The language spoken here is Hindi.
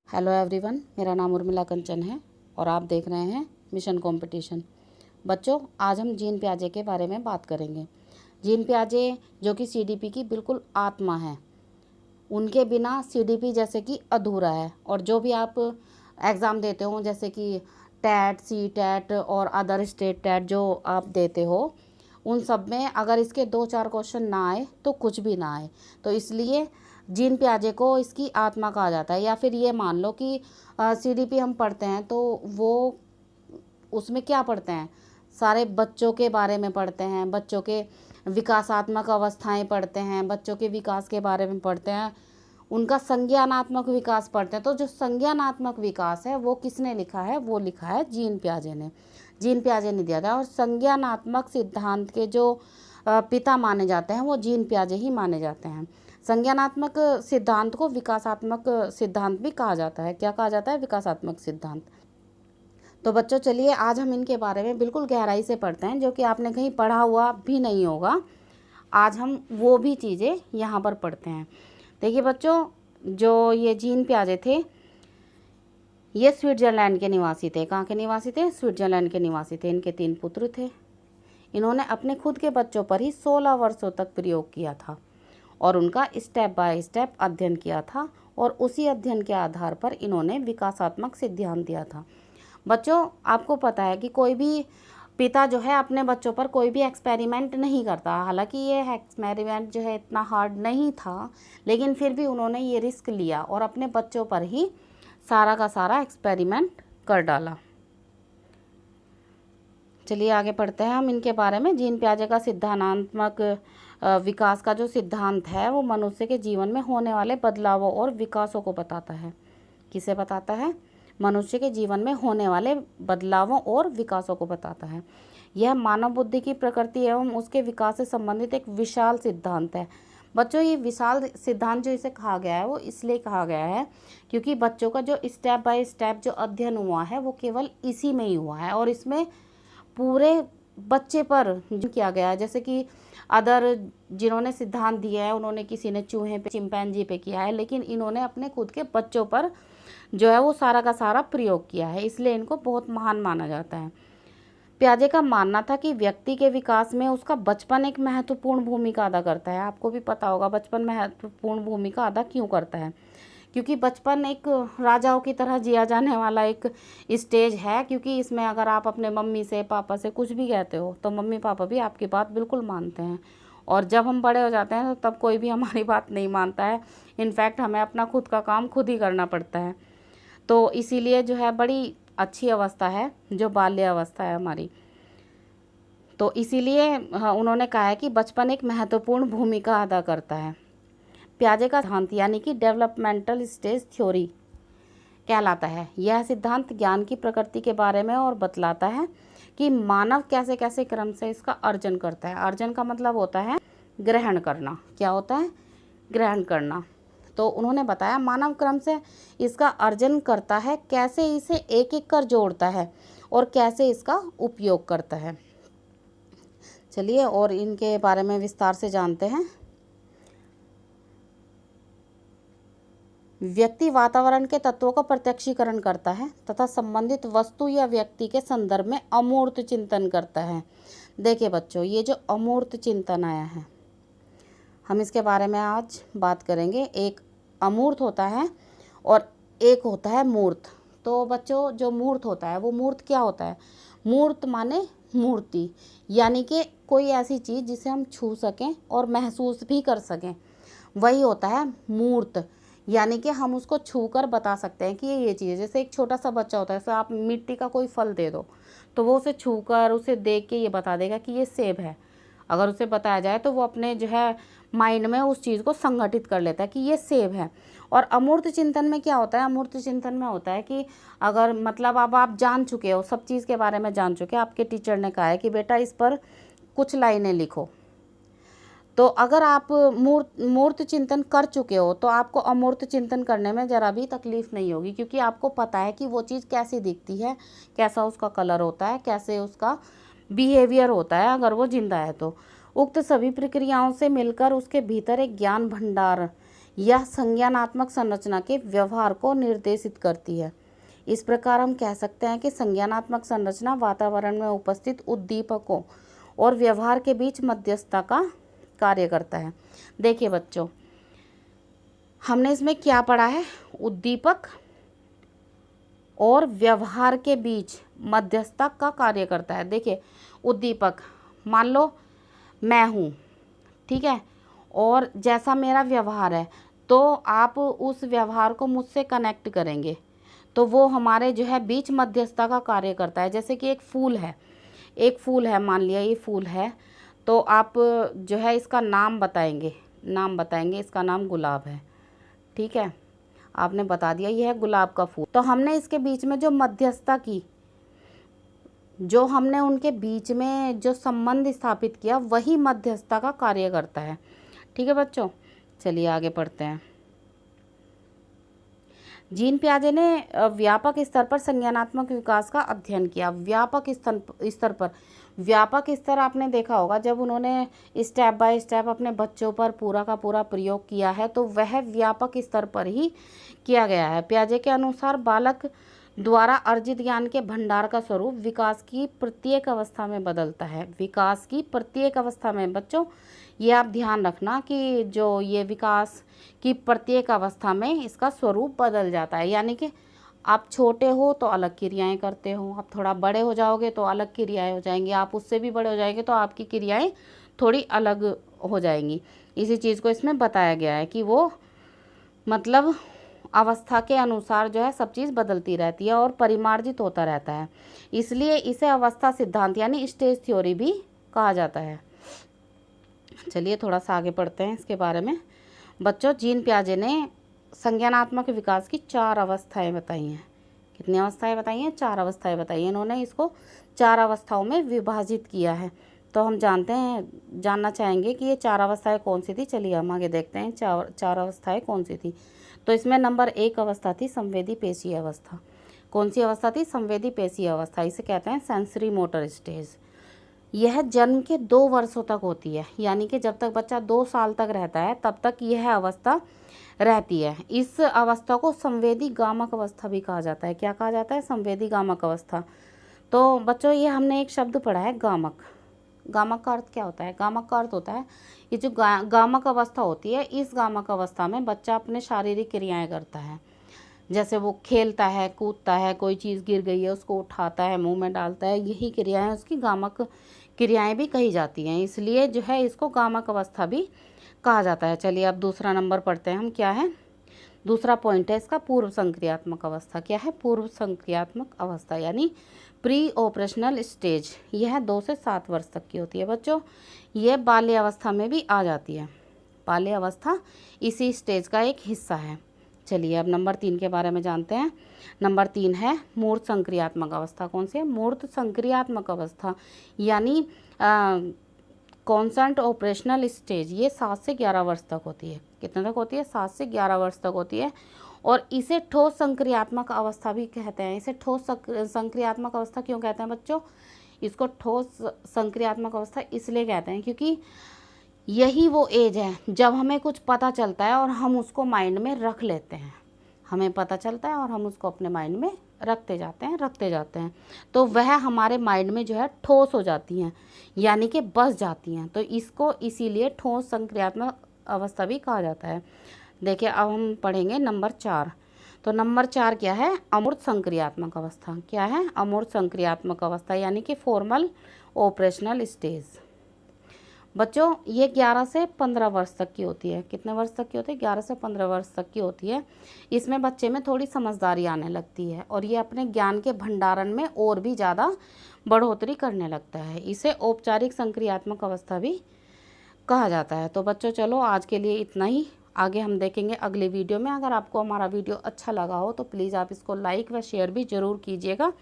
हेलो एवरीवन, मेरा नाम उर्मिला कंचन है और आप देख रहे हैं मिशन कंपटीशन। बच्चों, आज हम जीन पियाजे के बारे में बात करेंगे। जीन पियाजे जो कि सीडीपी की बिल्कुल आत्मा है, उनके बिना सीडीपी जैसे कि अधूरा है। और जो भी आप एग्ज़ाम देते हो जैसे कि टैट, सी टैट और अदर स्टेट टैट जो आप देते हो, उन सब में अगर इसके 2-4 क्वेश्चन ना आए तो कुछ भी ना आए। तो इसलिए जीन पियाजे को इसकी आत्मा कहा जाता है। या फिर ये मान लो कि सीडीपी हम पढ़ते हैं तो वो उसमें क्या पढ़ते हैं, सारे बच्चों के बारे में पढ़ते हैं, बच्चों के विकासात्मक अवस्थाएं पढ़ते हैं, बच्चों के विकास के बारे में पढ़ते हैं, उनका संज्ञानात्मक विकास पढ़ते हैं। तो जो संज्ञानात्मक विकास है वो किसने लिखा है? वो लिखा है जीन पियाजे ने। जीन पियाजे ने दिया था। और संज्ञानात्मक सिद्धांत के जो पिता माने जाते हैं वो जीन पियाजे ही माने जाते हैं। संज्ञानात्मक सिद्धांत को विकासात्मक सिद्धांत भी कहा जाता है। क्या कहा जाता है? विकासात्मक सिद्धांत। तो बच्चों, चलिए आज हम इनके बारे में बिल्कुल गहराई से पढ़ते हैं, जो कि आपने कहीं पढ़ा हुआ भी नहीं होगा। आज हम वो भी चीज़ें यहाँ पर पढ़ते हैं। देखिए बच्चों, जो ये जीन पियाजे थे ये स्विट्ज़रलैंड के निवासी थे। कहाँ के निवासी थे? स्विट्ज़रलैंड के निवासी थे। इनके 3 पुत्र थे। इन्होंने अपने खुद के बच्चों पर ही 16 वर्षों तक प्रयोग किया था और उनका स्टेप बाय स्टेप अध्ययन किया था, और उसी अध्ययन के आधार पर इन्होंने विकासात्मक सिद्धांत दिया था। बच्चों, आपको पता है कि कोई भी पिता जो है अपने बच्चों पर कोई भी एक्सपेरिमेंट नहीं करता। हालांकि ये एक्सपेरिमेंट जो है इतना हार्ड नहीं था, लेकिन फिर भी उन्होंने ये रिस्क लिया और अपने बच्चों पर ही सारा का सारा एक्सपेरिमेंट कर डाला। चलिए आगे पढ़ते हैं हम इनके बारे में। जीन पियाजे का सिद्धांतात्मक विकास का जो सिद्धांत है वो मनुष्य के जीवन में होने वाले बदलावों और विकासों को बताता है। किसे बताता है? मनुष्य के जीवन में होने वाले बदलावों और विकासों को बताता है। यह मानव बुद्धि की प्रकृति एवं उसके विकास से संबंधित एक विशाल सिद्धांत है। बच्चों, ये विशाल सिद्धांत जो इसे कहा गया है वो इसलिए कहा गया है क्योंकि बच्चों का जो स्टेप बाय स्टेप जो अध्ययन हुआ है वो केवल इसी में ही हुआ है, और इसमें पूरे बच्चे पर किया गया है। जैसे कि अदर जिन्होंने सिद्धांत दिया है उन्होंने किसी ने चूहे पे, चिंपैंजी पे किया है, लेकिन इन्होंने अपने खुद के बच्चों पर जो है वो सारा का सारा प्रयोग किया है, इसलिए इनको बहुत महान माना जाता है। पियाजे का मानना था कि व्यक्ति के विकास में उसका बचपन एक महत्वपूर्ण भूमिका अदा करता है। आपको भी पता होगा बचपन महत्वपूर्ण भूमिका अदा क्यों करता है, क्योंकि बचपन एक राजाओं की तरह जिया जाने वाला एक स्टेज है। क्योंकि इसमें अगर आप अपने मम्मी से, पापा से कुछ भी कहते हो तो मम्मी पापा भी आपकी बात बिल्कुल मानते हैं, और जब हम बड़े हो जाते हैं तो तब कोई भी हमारी बात नहीं मानता है। इनफैक्ट हमें अपना खुद का काम खुद ही करना पड़ता है। तो इसीलिए जो है बड़ी अच्छी अवस्था है जो बाल्य अवस्था है हमारी। तो इसीलिए उन्होंने कहा है कि बचपन एक महत्वपूर्ण भूमिका अदा करता है। पियाजे का सिद्धांत यानी कि डेवलपमेंटल स्टेज थ्योरी कहलाता है। यह सिद्धांत ज्ञान की प्रकृति के बारे में और बतलाता है कि मानव कैसे कैसे क्रम से इसका अर्जन करता है। अर्जन का मतलब होता है ग्रहण करना। क्या होता है? ग्रहण करना। तो उन्होंने बताया मानव क्रम से इसका अर्जन करता है, कैसे इसे एक एक कर जोड़ता है और कैसे इसका उपयोग करता है। चलिए और इनके बारे में विस्तार से जानते हैं। व्यक्ति वातावरण के तत्वों का प्रत्यक्षीकरण करता है तथा संबंधित वस्तु या व्यक्ति के संदर्भ में अमूर्त चिंतन करता है। देखिए बच्चों, ये जो अमूर्त चिंतन आया है हम इसके बारे में आज बात करेंगे। एक अमूर्त होता है और एक होता है मूर्त। तो बच्चों, जो मूर्त होता है वो मूर्त क्या होता है? मूर्त माने मूर्ति, यानी कि कोई ऐसी चीज़ जिसे हम छू सकें और महसूस भी कर सकें, वही होता है मूर्त। यानी कि हम उसको छू कर बता सकते हैं कि ये चीज़ है। जैसे एक छोटा सा बच्चा होता है, जैसे आप मिट्टी का कोई फल दे दो तो वो उसे छू कर, उसे देख के ये बता देगा कि ये सेब है। अगर उसे बताया जाए तो वो अपने जो है माइंड में उस चीज़ को संगठित कर लेता है कि ये सेब है। और अमूर्त चिंतन में क्या होता है? अमूर्त चिंतन में होता है कि अगर मतलब अब आप जान चुके हो, सब चीज़ के बारे में जान चुके, आपके टीचर ने कहा है कि बेटा इस पर कुछ लाइनें लिखो, तो अगर आप मूर्त चिंतन कर चुके हो तो आपको अमूर्त चिंतन करने में ज़रा भी तकलीफ़ नहीं होगी, क्योंकि आपको पता है कि वो चीज़ कैसी दिखती है, कैसा उसका कलर होता है, कैसे उसका बिहेवियर होता है अगर वो जिंदा है तो। उक्त सभी प्रक्रियाओं से मिलकर उसके भीतर एक ज्ञान भंडार यह संज्ञानात्मक संरचना के व्यवहार को निर्देशित करती है। इस प्रकार हम कह सकते हैं कि संज्ञानात्मक संरचना वातावरण में उपस्थित उद्दीपकों और व्यवहार के बीच मध्यस्थता का कार्य करता है। देखिए बच्चों, हमने इसमें क्या पढ़ा है? उद्दीपक और व्यवहार के बीच मध्यस्थता का कार्य करता है। देखिए उद्दीपक, मान लो मैं हूँ, ठीक है, और जैसा मेरा व्यवहार है तो आप उस व्यवहार को मुझसे कनेक्ट करेंगे, तो वो हमारे जो है बीच मध्यस्थता का कार्य करता है। जैसे कि एक फूल है, मान लिया ये फूल है, तो आप जो है इसका नाम बताएंगे, इसका नाम गुलाब है, ठीक है, आपने बता दिया ये है गुलाब का फूल। तो हमने इसके बीच में जो मध्यस्थता की, जो हमने उनके बीच में जो संबंध स्थापित किया, वही मध्यस्थता का कार्य करता है। ठीक है बच्चों, चलिए आगे पढ़ते हैं। जीन पियाजे ने व्यापक स्तर पर संज्ञानात्मक विकास का अध्ययन किया। व्यापक स्तर आपने देखा होगा, जब उन्होंने स्टेप बाय स्टेप अपने बच्चों पर पूरा का पूरा प्रयोग किया है तो वह व्यापक स्तर पर ही किया गया है। पियाजे के अनुसार बालक द्वारा अर्जित ज्ञान के भंडार का स्वरूप विकास की प्रत्येक अवस्था में बदलता है। विकास की प्रत्येक अवस्था में, बच्चों ये आप ध्यान रखना कि जो ये विकास की प्रत्येक अवस्था में इसका स्वरूप बदल जाता है। यानी कि आप छोटे हो तो अलग क्रियाएं करते हो, आप थोड़ा बड़े हो जाओगे तो अलग क्रियाएं हो जाएंगी, आप उससे भी बड़े हो जाएंगे तो आपकी क्रियाएं थोड़ी अलग हो जाएंगी। इसी चीज़ को इसमें बताया गया है कि वो मतलब अवस्था के अनुसार जो है सब चीज़ बदलती रहती है और परिमार्जित होता रहता है, इसलिए इसे अवस्था सिद्धांत यानी स्टेज थ्योरी भी कहा जाता है। चलिए थोड़ा सा आगे पढ़ते हैं इसके बारे में। बच्चों, जीन पियाजे ने संज्ञानात्मक विकास की 4 अवस्थाएं बताई हैं। कितनी अवस्थाएं बताई हैं? 4 अवस्थाएं बताई हैं। इन्होंने इसको 4 अवस्थाओं में विभाजित किया है। तो हम जानना चाहेंगे कि ये 4 अवस्थाएं कौन सी थी। चलिए हम आगे देखते हैं 4 अवस्थाएं कौन सी थी। तो इसमें नंबर 1 अवस्था थी संवेदी पेशीय अवस्था। कौन सी अवस्था थी? संवेदी पेशीय अवस्था। इसे कहते हैं सेंसरी मोटर स्टेज। यह जन्म के 2 वर्षों तक होती है, यानी कि जब तक बच्चा 2 साल तक रहता है तब तक यह अवस्था रहती है। इस अवस्था को संवेदी गामक अवस्था भी कहा जाता है। क्या कहा जाता है? संवेदी गामक अवस्था। तो बच्चों ये हमने एक शब्द पढ़ा है गामक। गामक का अर्थ क्या होता है? गामक का अर्थ होता है ये जो गामक अवस्था होती है, इस गामक अवस्था में बच्चा अपने शारीरिक क्रियाएं करता है। जैसे वो खेलता है, कूदता है, कोई चीज़ गिर गई है उसको उठाता है, मुंह में डालता है, यही क्रियाएं उसकी गामक क्रियाएं भी कही जाती हैं। इसलिए जो है इसको गामक अवस्था भी कहा जाता है। चलिए अब दूसरा नंबर पढ़ते हैं हम। क्या है दूसरा पॉइंट? है इसका पूर्व संक्रियात्मक अवस्था। क्या है? पूर्व संक्रियात्मक अवस्था यानी प्री ऑपरेशनल स्टेज। यह 2 से 7 वर्ष तक की होती है। बच्चों यह बाल्य अवस्था में भी आ जाती है। बाल्य अवस्था इसी स्टेज का एक हिस्सा है। चलिए अब नंबर 3 के बारे में जानते हैं। नंबर 3 है मूर्त संक्रियात्मक अवस्था। कौन सी है? मूर्त संक्रियात्मक अवस्था यानी कॉन्सेंट ऑपरेशनल स्टेज। ये 7 से 11 वर्ष तक होती है। कितने तक होती है? 7 से 11 वर्ष तक होती है। और इसे ठोस संक्रियात्मक अवस्था भी कहते हैं। इसे ठोस संक्रियात्मक अवस्था क्यों कहते हैं बच्चों? इसको ठोस संक्रियात्मक अवस्था इसलिए कहते हैं क्योंकि यही वो एज है जब हमें कुछ पता चलता है और हम उसको माइंड में रख लेते हैं। हमें पता चलता है और हम उसको अपने माइंड में रखते जाते हैं, तो वह हमारे माइंड में जो है ठोस हो जाती हैं, यानी कि बस जाती हैं। तो इसको इसीलिए ठोस संक्रियात्मक अवस्था भी कहा जाता है। देखिए अब हम पढ़ेंगे नंबर 4। तो नंबर 4 क्या है? अमूर्त संक्रियात्मक अवस्था। क्या है? अमूर्त संक्रियात्मक अवस्था यानी कि फॉर्मल ऑपरेशनल स्टेज। बच्चों ये 11 से 15 वर्ष तक की होती है। कितने वर्ष तक की होती है? 11 से 15 वर्ष तक की होती है। इसमें बच्चे में थोड़ी समझदारी आने लगती है और ये अपने ज्ञान के भंडारण में और भी ज़्यादा बढ़ोतरी करने लगता है। इसे औपचारिक संक्रियात्मक अवस्था भी कहा जाता है। तो बच्चों चलो आज के लिए इतना ही। आगे हम देखेंगे अगले वीडियो में। अगर आपको हमारा वीडियो अच्छा लगा हो तो प्लीज़ आप इसको लाइक व शेयर भी ज़रूर कीजिएगा।